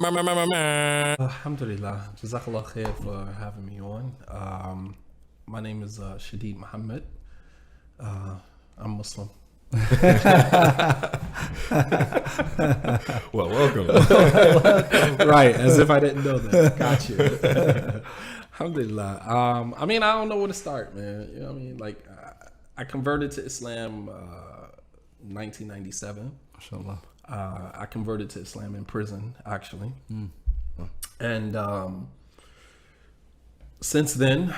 Alhamdulillah. Jazakallah khair for having me on. My name is Shadeed Muhammad. I'm Muslim. Well, welcome. Right, as if I didn't know that. Got you. Alhamdulillah. I mean, I don't know where to start, man. You know what I mean? Like, I converted to Islam 1997. MashaAllah. I converted to Islam in prison, actually. And since then,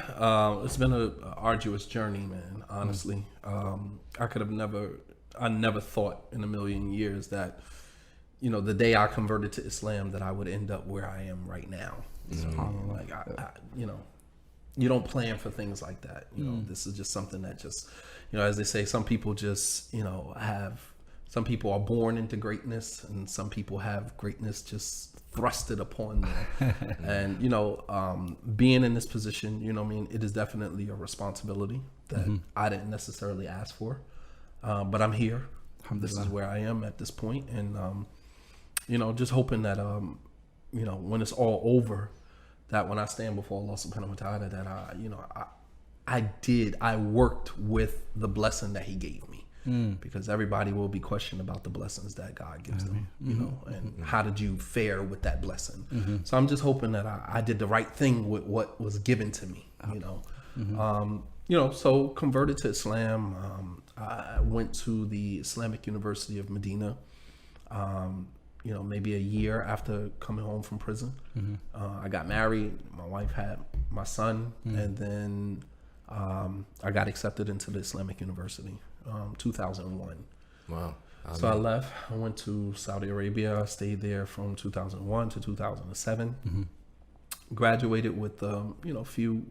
it's been an arduous journey, man, honestly. I never thought in a million years that, you know, the day I converted to Islam, that I would end up where I am right now. So, like, you know, you don't plan for things like that. You know, this is just something that just, you know, as they say, some people just, you know, some people are born into greatness, and some people have greatness just thrusted upon them. And, you know, being in this position, you know what I mean, it is definitely a responsibility that I didn't necessarily ask for. But I'm here. This is where I am at this point. And, you know, just hoping that, you know, when it's all over, that when I stand before Allah subhanahu wa ta'ala, that I worked with the blessing that he gave me. Because everybody will be questioned about the blessings that God gives them, you know, and how did you fare with that blessing? So I'm just hoping that I did the right thing with what was given to me, you know. You know, so converted to Islam. I went to the Islamic University of Medina, you know, maybe a year after coming home from prison. I got married. My wife had my son, and then I got accepted into the Islamic University. 2001. Wow. So I left. I went to Saudi Arabia. I stayed there from 2001 to 2007. Graduated with you know, few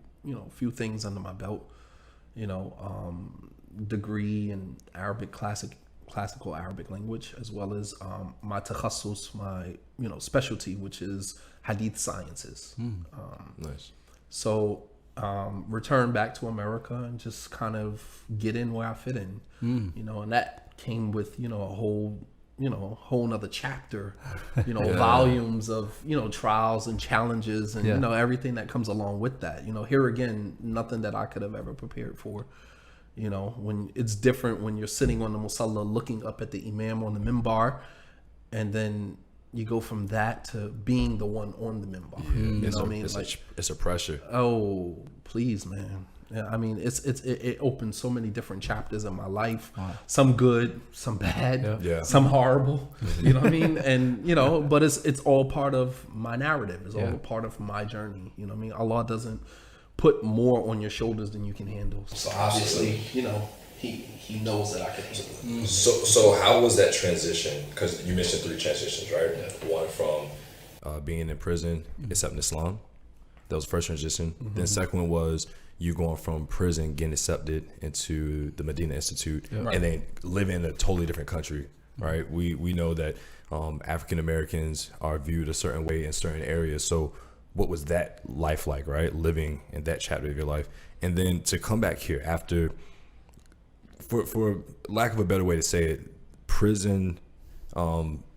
things under my belt. You know, degree in classical Arabic language, as well as my takhassus, my, you know, specialty, which is hadith sciences. Nice. So return back to America and just kind of get in where I fit in, you know, and that came with, you know, a whole nother chapter, you know, volumes of, you know, trials and challenges and, you know, everything that comes along with that. You know, here again, nothing that I could have ever prepared for. You know, when it's different when you're sitting on the musalla looking up at the imam on the minbar, and then you go from that to being the one on the minbar. You know what I mean? It's a pressure. Oh, please, man. Yeah, I mean, it opens so many different chapters in my life. Some good, some bad, some horrible. You know what I mean? And, you know, but it's all part of my narrative. It's all a part of my journey. You know what I mean? Allah doesn't put more on your shoulders than you can handle. So obviously, you know, he knows that I can handle it. So how was that transition? Because you mentioned 3 transitions, right? One from being in prison, accepting Islam. That was the first transition. Then the second one was you going from prison, getting accepted into the Madinah Institute, and then living in a totally different country, right? We know that African Americans are viewed a certain way in certain areas. So what was that life like, right? Living in that chapter of your life. And then to come back here after, for lack of a better way to say it, prison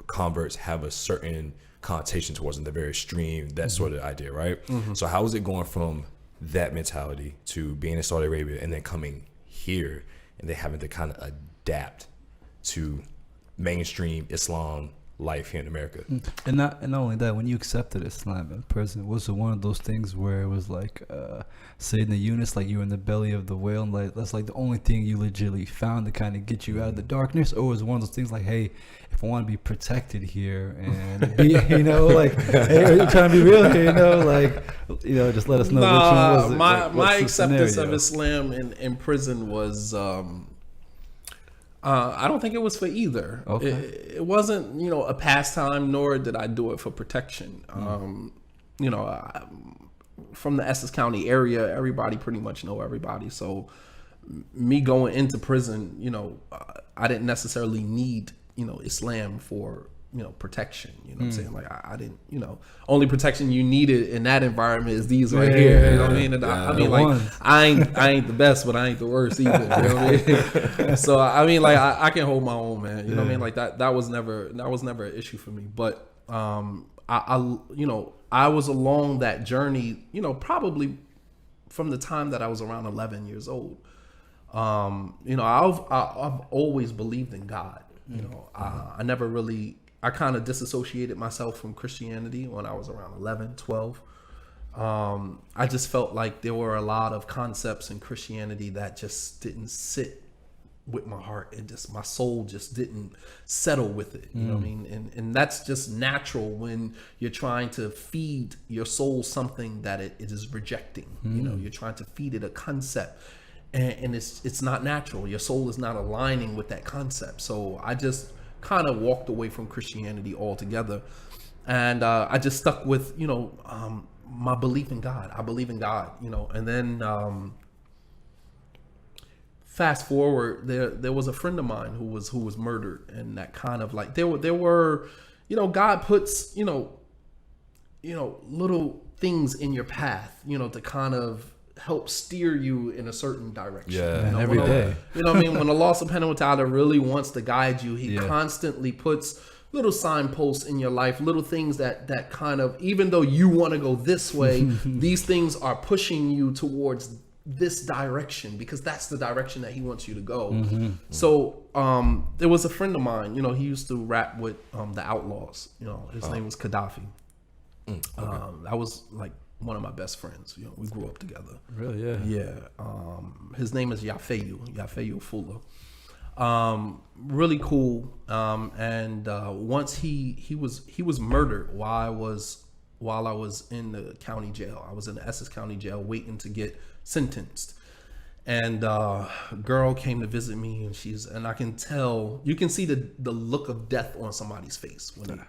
converts have a certain connotation towards them. They're very extreme, that sort of idea, right? So how is it going from that mentality to being in Saudi Arabia and then coming here and then having to kind of adapt to mainstream Islam life here in America? And not only that, when you accepted Islam in prison, was it one of those things where it was like Sayyidina Yunus, like you were in the belly of the whale, and like that's like the only thing you legitimately found to kind of get you out of the darkness? Or was it one of those things like, hey, if I want to be protected here and be, you know, like, hey, you're trying to be real here, you know, like, you know, just let us know. Which one was it? My acceptance of Islam in prison was I don't think it was for either. Okay. It wasn't, you know, a pastime, nor did I do it for protection. You know, from the Essex County area, everybody pretty much know everybody. So me going into prison, you know, I didn't necessarily need, you know, Islam for, you know, protection. You know what I'm saying? Like I didn't, you know, only protection you needed in that environment is these right here. You know what I mean? And I mean, like I ain't the best, but I ain't the worst either. You know what I mean? So I mean, like I can hold my own, man. You know what I mean? Like that was never an issue for me. But I was along that journey, probably from the time that I was around 11 years old. I've always believed in God. I never really, I kind of disassociated myself from Christianity when I was around 11, 12. I just felt like there were a lot of concepts in Christianity that just didn't sit with my heart. My soul just didn't settle with it. You know what I mean? And that's just natural when you're trying to feed your soul something that it is rejecting. You're trying to feed it a concept, and it's not natural. Your soul is not aligning with that concept. So I just kind of walked away from Christianity altogether, and I just stuck with my belief in God. I believe in God, and then fast forward, there was a friend of mine who was murdered, and that kind of like there were God puts little things in your path, to kind of help steer you in a certain direction. Every day. When Allah subhanahu wa ta'ala really wants to guide you, he constantly puts little signposts in your life, little things that kind of, even though you want to go this way, these things are pushing you towards this direction, because that's the direction that he wants you to go. So there was a friend of mine, he used to rap with the Outlaws. His name was Gaddafi. That was like one of my best friends. We grew up together. Really? Yeah. His name is Yafeyu Fuller. Really cool. And once he was murdered while I was in the county jail. I was in the Essex County Jail waiting to get sentenced. And a girl came to visit me, and I can tell, you can see the look of death on somebody's face when I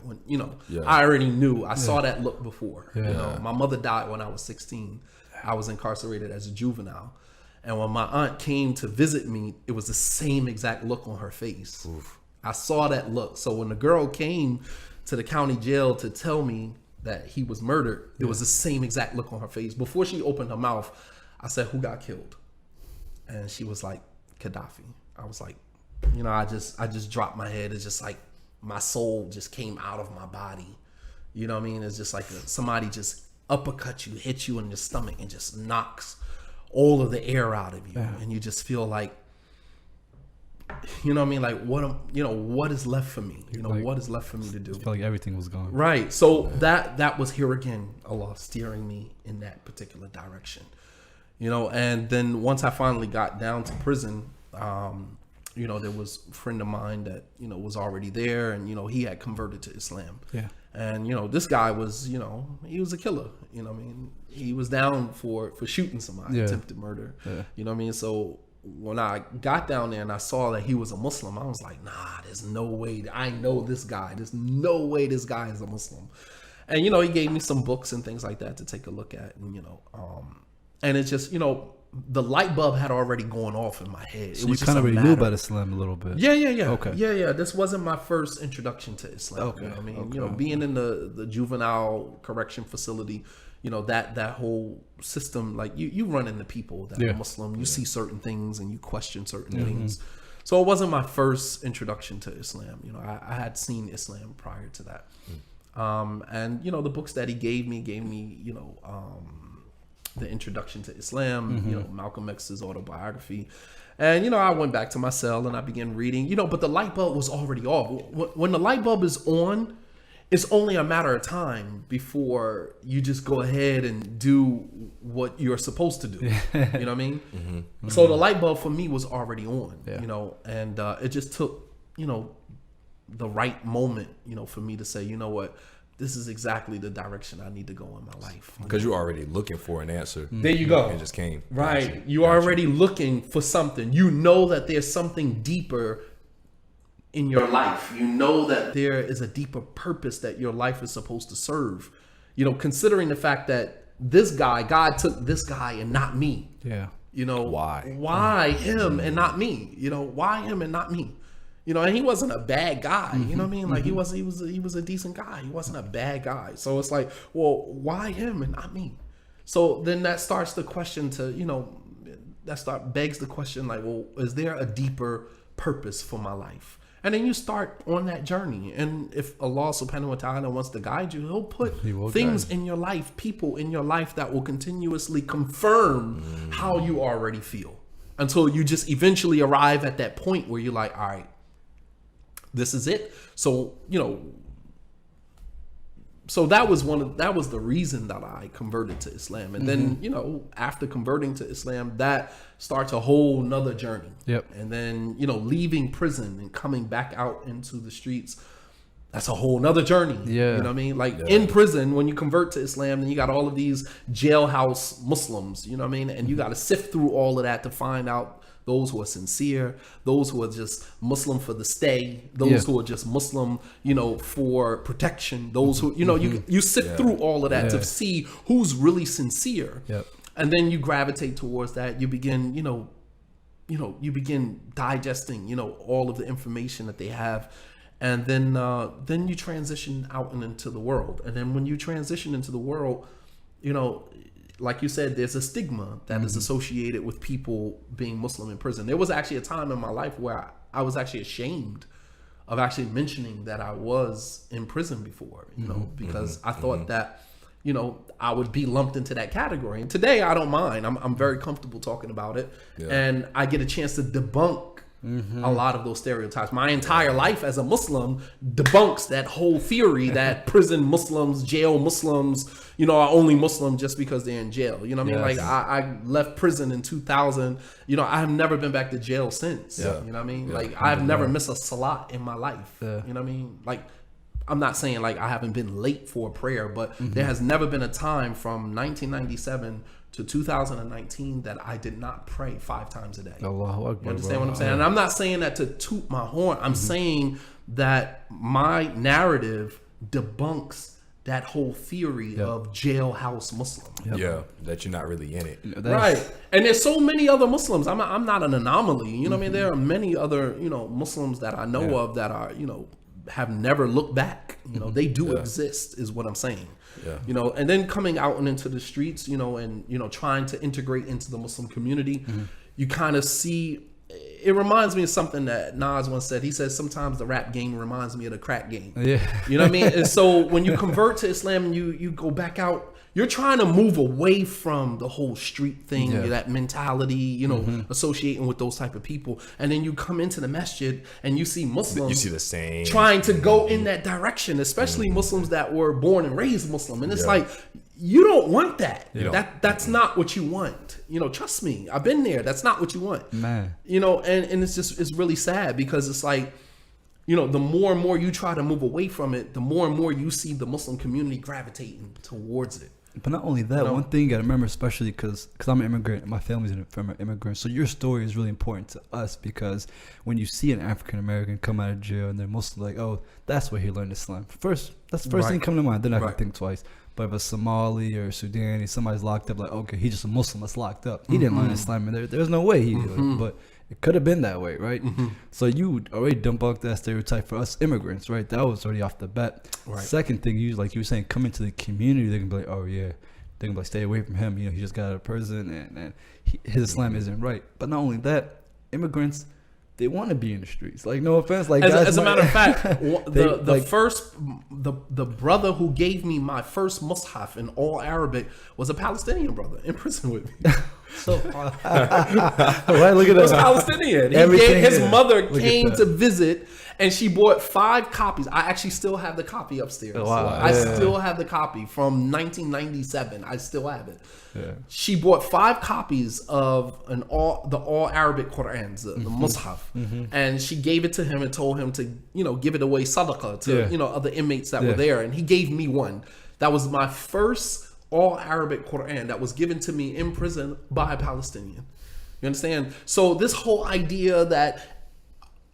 already knew. I saw that look before. My mother died when I was 16. I was incarcerated as a juvenile. And when my aunt came to visit me, it was the same exact look on her face. Oof. I saw that look. So when the girl came to the county jail to tell me that he was murdered, it was the same exact look on her face. Before she opened her mouth, I said, "Who got killed?" And she was like, "Gaddafi." I was like, I just dropped my head. It's just like my soul just came out of my body. You know what I mean? It's just like somebody just uppercut you, hit you in the stomach, and just knocks all of the air out of you. And you just feel like, like what is left for me? What is left for me to do? I feel like everything was gone. Right. So that was here again, Allah steering me in that particular direction. And then once I finally got down to prison, there was a friend of mine that, was already there, and, he had converted to Islam. Yeah. And, this guy was, he was a killer. He was down for shooting somebody, attempted murder. Yeah. So when I got down there and I saw that he was a Muslim, I was like, nah, there's no way. I know this guy. There's no way this guy is a Muslim. And, he gave me some books and things like that to take a look at. And, and it's just, the light bulb had already gone off in my head. So it was you kind of already knew about Islam a little bit. Yeah. Okay. Yeah. This wasn't my first introduction to Islam. Okay. Being in the juvenile correction facility, that whole system, like you run into people that are Muslim, you see certain things and you question certain things. So it wasn't my first introduction to Islam. I had seen Islam prior to that. And the books that he gave me, the introduction to Islam, Malcolm X's autobiography. And, I went back to my cell and I began reading, but the light bulb was already off. When the light bulb is on, it's only a matter of time before you just go ahead and do what you're supposed to do. You know what I mean? So the light bulb for me was already on, and it just took, the right moment, for me to say, you know what? This is exactly the direction I need to go in my life. Because you're already looking for an answer. There you go. It just came. Right. You're already looking for something. You know that there's something deeper in your life. You know that there is a deeper purpose that your life is supposed to serve. Considering the fact that this guy, God took this guy and not me. Yeah. Why him and not me? Why him and not me? And he wasn't a bad guy. You know what I mean? Like he was a decent guy. He wasn't a bad guy. So it's like, well, why him and not me? So then that starts the question begs the question, like, well, is there a deeper purpose for my life? And then you start on that journey. And if Allah subhanahu wa ta'ala wants to guide you, he'll put things in your life, people in your life that will continuously confirm how you already feel. Until you just eventually arrive at that point where you're like, all right, this is it. So, so that was the reason that I converted to Islam. And then, after converting to Islam, that starts a whole nother journey. Yep. And then, leaving prison and coming back out into the streets, that's a whole nother journey. Yeah. You know what I mean? Like in prison, when you convert to Islam, then you got all of these jailhouse Muslims, you know what I mean? And you got to sift through all of that to find out those who are sincere, those who are just Muslim for the stay, those who are just Muslim, for protection, those who, you sift through all of that to see who's really sincere. Yep. And then you gravitate towards that. You begin, you begin digesting, all of the information that they have. And then you transition out and into the world. And then when you transition into the world, like you said, there's a stigma that is associated with people being Muslim in prison. There was actually a time in my life where I was actually ashamed of actually mentioning that I was in prison before, because I thought that, I would be lumped into that category. And today I don't mind. I'm very comfortable talking about it. Yeah. And I get a chance to debunk a lot of those stereotypes. My entire life as a Muslim debunks that whole theory that prison Muslims, jail Muslims, are only Muslim just because they're in jail. You know what I mean? Like I left prison in 2000. I have never been back to jail since. Yeah. You know what I mean? Like I've never missed a salat in my life. Yeah. You know what I mean? Like I'm not saying like I haven't been late for a prayer, but there has never been a time from 1997 to 2019 that I did not pray 5 times a day. Allahu Akbar, you understand what I'm saying? And I'm not saying that to toot my horn. I'm saying that my narrative debunks that whole theory of jailhouse Muslim. Yeah, that you're not really in it. Right. And there's so many other Muslims. I'm not an anomaly. You know what I mean? There are many other, Muslims that I know of that are, have never looked back. They do exist is what I'm saying. Yeah. And then coming out and into the streets, and trying to integrate into the Muslim community, you kind of see, it reminds me of something that Nas once said. He says sometimes the rap game reminds me of the crack game. Yeah. You know what I mean? And so when you convert to Islam and you go back out, you're trying to move away from the whole street thing, that mentality, associating with those type of people. And then you come into the masjid and you see Muslims. You see the same. Trying to go in that direction, especially Muslims that were born and raised Muslim. And it's like, you don't want that. That's not what you want. Trust me, I've been there. That's not what you want. Man. And it's really sad because it's like, the more and more you try to move away from it, the more and more you see the Muslim community gravitating towards it. But not only that, one thing you gotta remember, especially because I'm an immigrant, my family's an immigrant, so your story is really important to us, because when you see an African American come out of jail and they're Muslim, like, oh, that's where he learned Islam. That's the first thing come to mind. Then I can think twice. But if a Somali or Sudani, somebody's locked up, like, okay, he's just a Muslim that's locked up. He didn't learn Islam, and there's no way he did. But it could have been that way, right? So you already debunked that stereotype for us immigrants, right? That was already off the bat. Right. Second thing, like you were saying, come into the community, they're gonna be like, oh yeah, they're gonna be like, stay away from him. He just got out of prison, and his Islam isn't right. But not only that, immigrants, they want to be in the streets. Like, no offense, like as a matter of fact, the brother who gave me my first mushaf in all Arabic was a Palestinian brother in prison with me. So right, look at that. Was Palestinian. His mother came to visit, and she bought 5 copies. I actually still have the copy upstairs. Oh, wow. I still have the copy from 1997. I still have it. Yeah. She bought 5 copies of the all Arabic Qur'ans, the Mus'haf, and she gave it to him and told him to give it away sadaqah to other inmates that were there, and he gave me one. That was my first all Arabic Quran that was given to me in prison by a Palestinian. You understand? So this whole idea that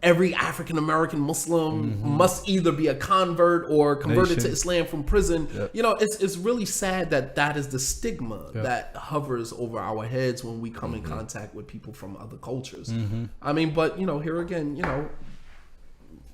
every African American Muslim must either be a convert or converted to Islam from prison, it's really sad that is the stigma that hovers over our heads when we come in contact with people from other cultures. I mean, but here again,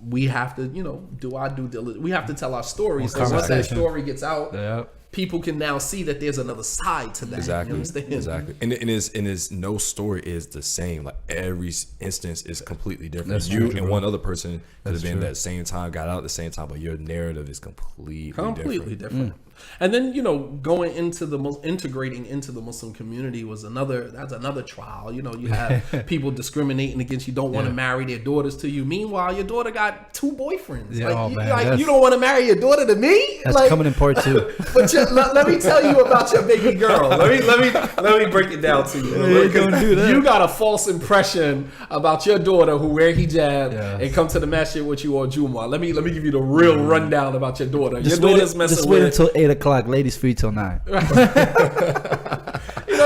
we have to do our due diligence. We have to tell our stories. So once that story gets out, people can now see that there's another side to that. Exactly. You understand? Exactly. And is no story is the same. Like every instance is completely different. That's You true, and bro. one other person could have been true. that same time, got out at the same time, but your narrative is completely Different. And then, you know, going into integrating into the Muslim community was that's another trial. You know, you have people discriminating against you, don't want to marry their daughters to you. Meanwhile, your daughter got 2 boyfriends. Yeah, like, oh, you, man, like that's- you don't want to marry your daughter to me? That's like, coming in part 2. But let me tell you about your baby girl. Let me break it down to you. Yeah, you don't do that. You got a false impression about your daughter who wear hijab and come to the masjid with you on Jumu'ah. Let me give you the real rundown about your daughter. Your daughter's messing just with. wait until 8 o'clock. Ladies free till 9. You know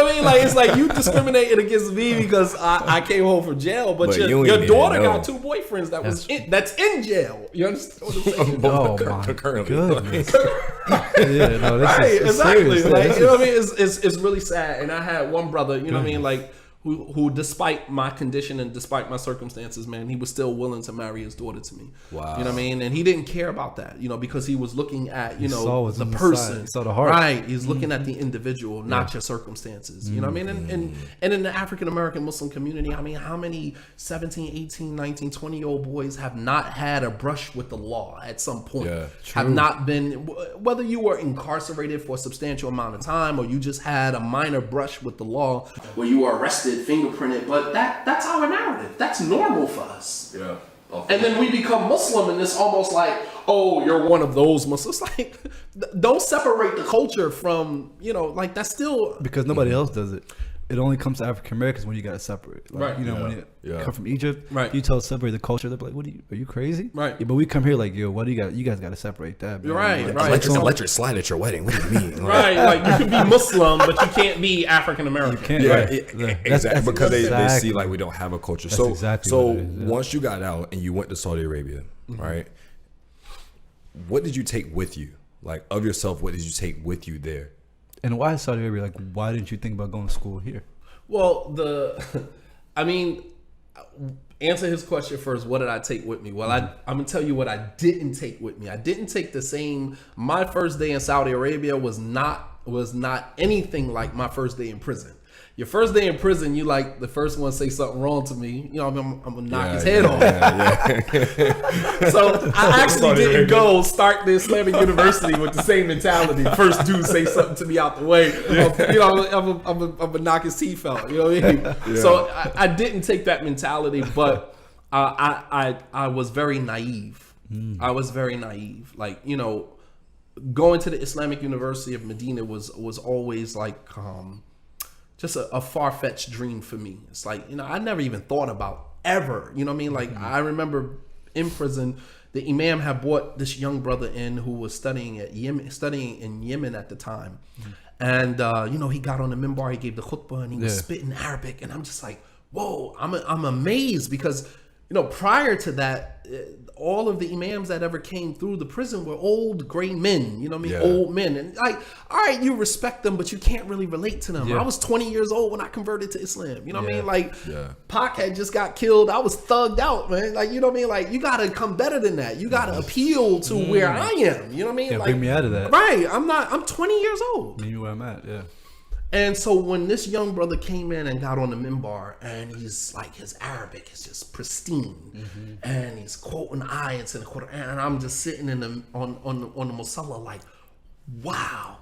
what I mean? Like, it's like you discriminated against me because I came home from jail, but you your ain't daughter even got 2 boyfriends that's in jail. You understand what I'm saying? Oh my concurrently. goodness. Yeah, no, this Right, is exactly. serious. Like, you know what I mean? It's really sad. And I had one brother, you know what I mean, like who despite my condition and despite my circumstances, man, he was still willing to marry his daughter to me. Wow. You know what I mean? And he didn't care about that, you know, because he was looking at, you saw know, what's the on the person. side. He saw the heart. Right. He's looking at the individual, not your circumstances. You know what I mean? And in the African American Muslim community, I mean, how many 17, 18, 19, 20-year-old boys have not had a brush with the law at some point? Yeah, have not been, whether you were incarcerated for a substantial amount of time or you just had a minor brush with the law where you were arrested, fingerprinted, but that's our narrative. That's normal for us. Yeah. And then we become Muslim and it's almost like, oh, you're one of those Muslims. Like, don't separate the culture from, you know, like that's still... Because nobody else does it. It only comes to African Americans when you gotta separate. Like, Right. You know, when you come from Egypt, you tell separate the culture, they're like, "What are you crazy?" Right. Yeah, but we come here like, "Yo, what do you got? You guys gotta separate that." Man. You're right, Like, right. Electric slide at your wedding. What do you mean? Right, like you can be Muslim, but you can't be African American. can't- Yeah, Right. exactly. That's Because they exactly- see like we don't have a culture. That's So exactly so what it is, yeah. once you got out and you went to Saudi Arabia, right? What did you take with you? Like of yourself, what did you take with you there? And why Saudi Arabia? Like, why didn't you think about going to school here? Well, answer his question first. What did I take with me? Well, I'm gonna tell you what I didn't take with me. I didn't take the same. My first day in Saudi Arabia was not anything like my first day in prison. Your first day in prison, you like the first one say something wrong to me, you know, I'm gonna knock his head off. So I actually didn't go start the Islamic University with the same mentality. First dude say something to me out the way, you know, I'm gonna knock his teeth out. You know what I mean? So I didn't take that mentality, but I was very naive. I was very naive. Like, you know, going to the Islamic University of Medina was always like just a far-fetched dream for me. It's like, you know, I never even thought about ever, you know what I mean? Like, I remember in prison, the Imam had brought this young brother in who was studying in Yemen at the time. And, you know, he got on the minbar, he gave the khutbah, and he was spitting Arabic. And I'm just like, whoa, I'm amazed because, you know, prior to that, all of the imams that ever came through the prison were old gray men, you know what I mean? Old men. And like, all right, you respect them, but you can't really relate to them. I was 20 years old when I converted to Islam. You know what I mean? Like, Pac had just got killed. I was thugged out, man. Like, you know what I mean? Like, you got to come better than that. You got to appeal to where I am. You know what I mean? Yeah, like, bring me out of that. Right. I'm 20 years old. You know where I'm at, yeah. And so when this young brother came in and got on the minbar, and he's like, his Arabic is just pristine, and he's quoting ayats in the Quran, and I'm just sitting on the musalla like, wow,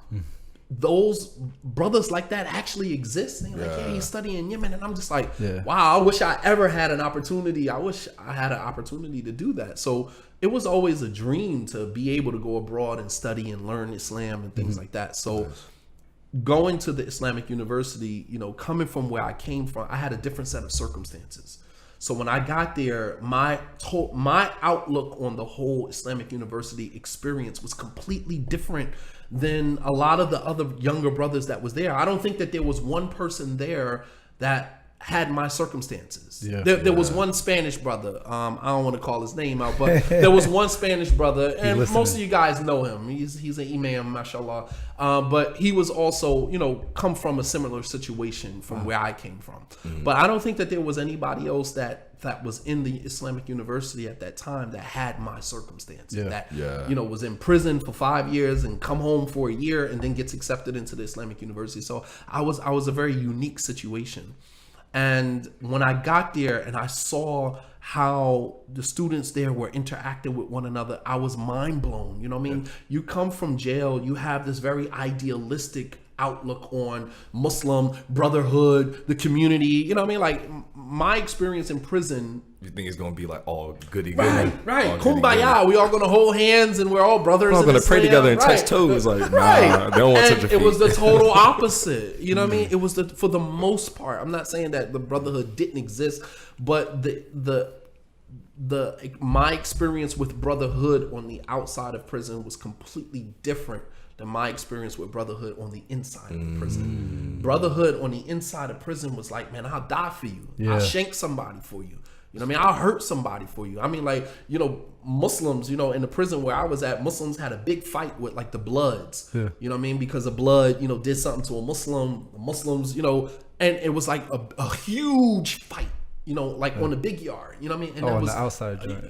those brothers like that actually exist. And they're like, yeah, he's studying in Yemen, and I'm just like, wow, I wish I ever had an opportunity. I wish I had an opportunity to do that. So it was always a dream to be able to go abroad and study and learn Islam and things like that. So going to the Islamic University, you know, coming from where I came from, I had a different set of circumstances. So when I got there, my outlook on the whole Islamic University experience was completely different than a lot of the other younger brothers that was there. I don't think that there was one person there that had my circumstances. Yeah. There was one Spanish brother. I don't want to call his name out, but there was one Spanish brother, and most of you guys know him. He's an imam, mashallah. But he was also, come from a similar situation from where I came from. But I don't think that there was anybody else that was in the Islamic University at that time that had my circumstances. Was in prison for 5 years and come home for a year and then gets accepted into the Islamic University. So I was a very unique situation. And when I got there and I saw how the students there were interacting with one another, I was mind blown. You know what I mean? You come from jail, you have this very idealistic outlook on Muslim brotherhood, the community. You know what I mean? Like my experience in prison. You think it's gonna be like all goody right? All Kumbaya. We all gonna hold hands and we're all brothers. We're all gonna pray together and touch toes. Like, nah, they don't want such a feat. It was the total opposite. You know what I mean? It was for the most part. I'm not saying that the brotherhood didn't exist, but my experience with brotherhood on the outside of prison was completely different than my experience with brotherhood on the inside of prison. Brotherhood on the inside of prison was like, man, I'll die for you. I'll shank somebody for you. You know what I mean? I'll hurt somebody for you. I mean, like, Muslims, in the prison where I was at, Muslims had a big fight with like the Bloods. Yeah. You know what I mean? Because a Blood, did something to a Muslim, Muslims, and it was like a huge fight. On the big yard, you know what I mean? And on the outside joint.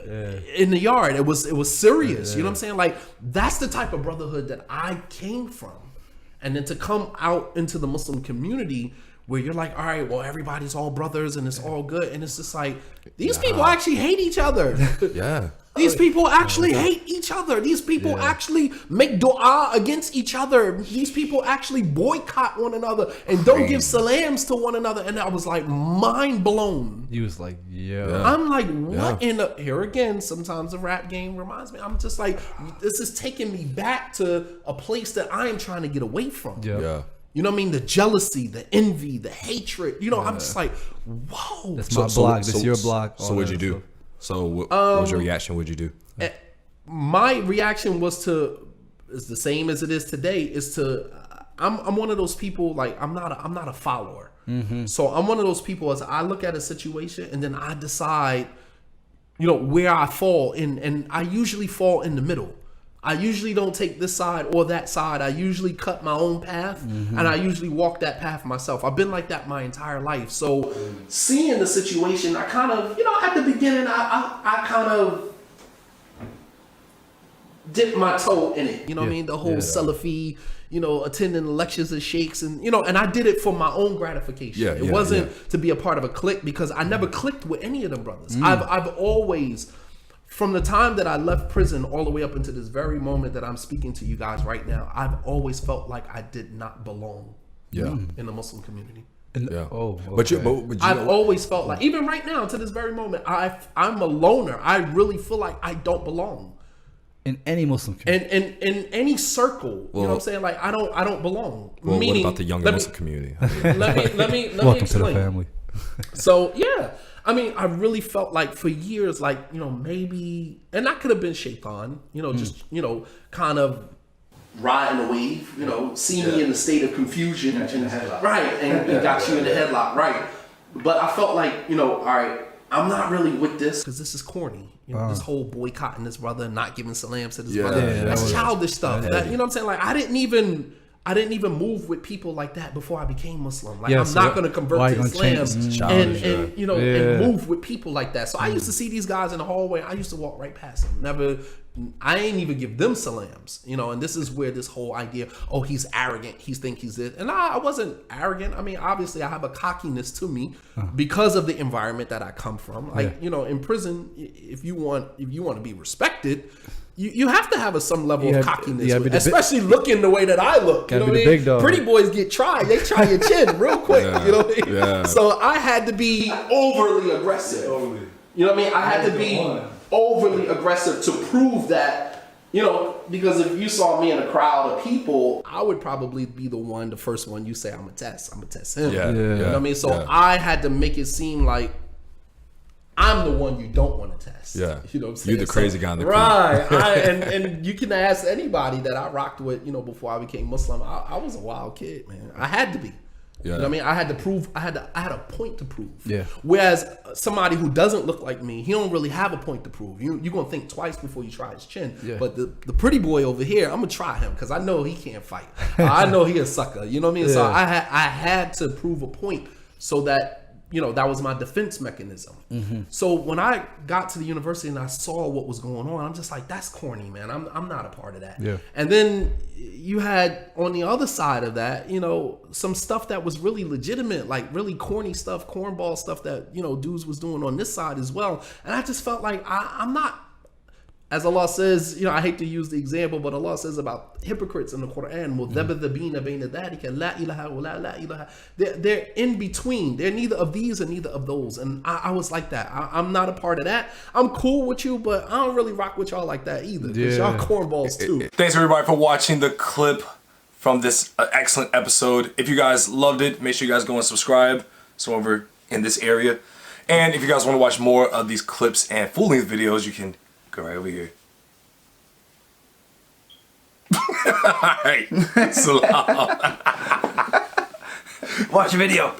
In the yard, it was serious. You know what I'm saying? Like, that's the type of brotherhood that I came from. And then to come out into the Muslim community where you're like, all right, well, everybody's all brothers and it's all good. And it's just like, these people actually hate each other. These people actually hate each other. These people actually make dua against each other. These people actually boycott one another and don't give salams to one another. And I was like mind blown. He was like, I'm like, what in the... Here again, sometimes the rap game reminds me. I'm just like, this is taking me back to a place that I am trying to get away from. You know what I mean? The jealousy, the envy, the hatred. I'm just like, whoa. That's my block. That's your block. So what'd you do? So what was your reaction? What'd you do? My reaction was is the same as it is today. I'm one of those people, like I'm not a follower. So I'm one of those people as I look at a situation and then I decide, where I fall in, and I usually fall in the middle. I usually don't take this side or that side. I usually cut my own path and I usually walk that path myself. I've been like that my entire life. So seeing the situation, I kind of, at the beginning, I kind of dipped my toe in it. You know what I mean? The whole Salafi, attending the lectures of sheikhs and, and I did it for my own gratification. It wasn't to be a part of a clique because I never clicked with any of them brothers. I've always... From the time that I left prison all the way up into this very moment that I'm speaking to you guys right now, I've always felt like I did not belong in the Muslim community. I've always felt like, even right now to this very moment, I'm a loner. I really feel like I don't belong. In any Muslim community. And in any circle, you know what I'm saying? Like I don't belong. Well, meaning, what about the younger Muslim community? Let me Welcome explain. To the family. So I mean, I really felt like for years, like, maybe, and that could have been shaitan, just, kind of riding a wave, see me in a state of confusion. And got you in the headlock, right. But I felt like, all right, I'm not really with this because this is corny. This whole boycotting this brother and not giving salams to this brother. That's childish stuff. That, you know what I'm saying? Like, I didn't even move with people like that before I became Muslim. Like I'm not going to convert to Islam and move with people like that. So I used to see these guys in the hallway. I used to walk right past them. I ain't even give them salams. And this is where this whole idea, he's arrogant. He thinks he's this. And I wasn't arrogant. I mean, obviously I have a cockiness to me because of the environment that I come from. Like, in prison, if you want to be respected, you have to have some level of cockiness, especially looking the way that I look. You know what I mean? Pretty boys get tried. They try your chin real quick. You know what I mean? So I had to be overly aggressive. You know what I mean? I had to be overly aggressive to prove that, because if you saw me in a crowd of people, I would probably be the first one you say, I'm going to test him. You know what I mean? So I had to make it seem like I'm the one you don't want to test. Yeah. You know what I'm saying? You're the crazy guy in the right. And you can ask anybody that I rocked with, before I became Muslim. I was a wild kid, man. I had to be. Yeah. You know what I mean? I had to prove. I had a point to prove. Yeah. Whereas somebody who doesn't look like me, he don't really have a point to prove. You're gonna think twice before you try his chin. Yeah. But the pretty boy over here, I'm gonna try him because I know he can't fight. I know he a sucker. You know what I mean? Yeah. So I had to prove a point so that. That was my defense mechanism. Mm-hmm. So when I got to the university and I saw what was going on, I'm just like, that's corny, man. I'm not a part of that. Yeah. And then you had on the other side of that, some stuff that was really legitimate, like really corny stuff, cornball stuff that, dudes was doing on this side as well. And I just felt like I'm not, as Allah says, I hate to use the example, but Allah says about hypocrites in the Quran, they're in between. They're neither of these or neither of those. And I was like that. I'm not a part of that. I'm cool with you, but I don't really rock with y'all like that either. Because y'all cornballs too. Thanks everybody for watching the clip from this excellent episode. If you guys loved it, make sure you guys go and subscribe. So over in this area. And if you guys want to watch more of these clips and full-length videos, you can go right over here. Alright. Salam. Watch a video.